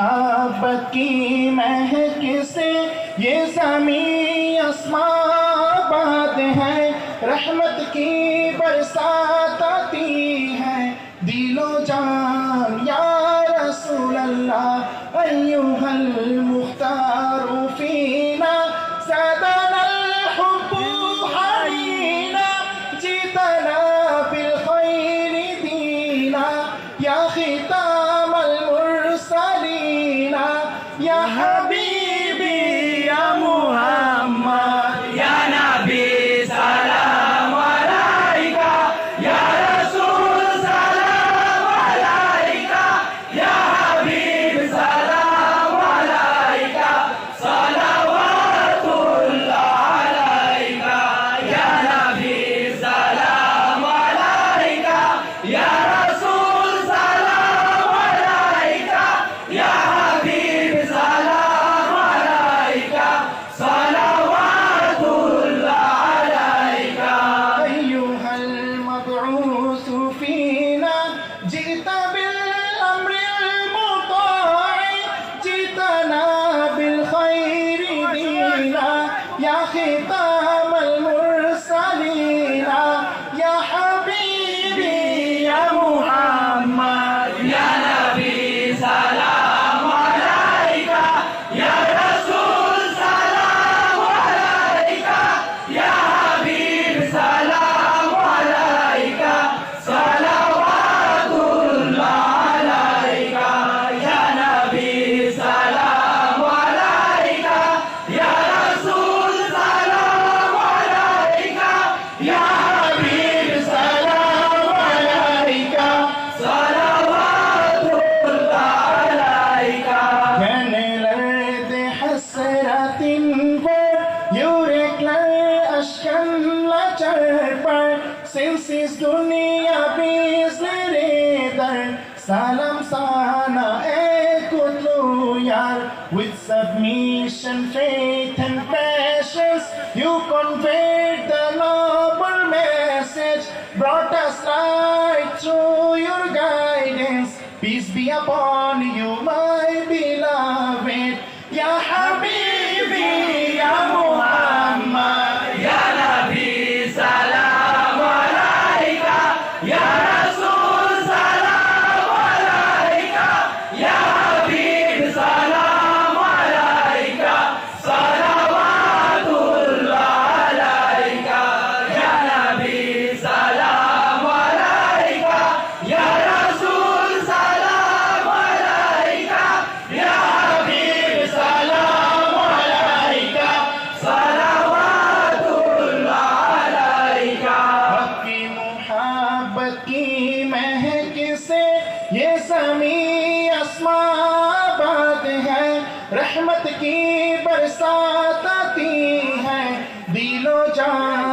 मुहब्बत की महक से ये ज़मीं आसमां है, रहमत की बरसात आती है दिलो जान या रसूल अल्लाह अय्युहल मुख्तार फीना ज़ादना हुब्बु हनीना जीतना बिल खैर दीना या खितामल मुरसलीना या हबीबी या मुहम्मद या नबी सलाम अलैका, या रसूल सलाम अलैका, या हबीब सलाम अलैका, सलावतुल्लाह अलैका, या नबी सलाम अलैका, या रसूल सलाम अलैका, या हबीब सलाम अलैका, सलावतुल्लाह अलैका। अय्युहल मबऊस फीना जीता बिल अम्रिल मुताई जीतना बिल खैर दीना या खितामल मुरसलीना या हबीबी या मुहम्मद या नबी सलाम अलैका, या रसूल सलाम अलैका, या हबीब सलाम अलैका, सलावतुल्लाह अलैका, या नबी सलाम अलैका, या रसूल सलाम अलैका, या हबीब सलाम अलैका, सलावतुल्लाह अलैका। Gönüllerde hasretin var, yürekler aşkınla çarpar. Sensiz dünya bizleri dar. Salam sana ey kutlu yar. With submission, faith and patience, you conveyed the noble message, brought us light through your guidance. Peace be upon you, my beloved. Ya Habibi, Ya Muhammad. या नबी सलाम अलैका, या रसूल सलाम अलैका, या हबीब सलाम अलैका, सलावतुल्लाह अलैका, या नबी सलाम अलैका, या रसूल सलाम अलैका, या हबीब सलाम अलैका, सलावतुल्लाह अलैका। आपकी मुहब्बत की महक से ये ज़मीं आसमां है, रहमत की बरसात आती है दिलो जान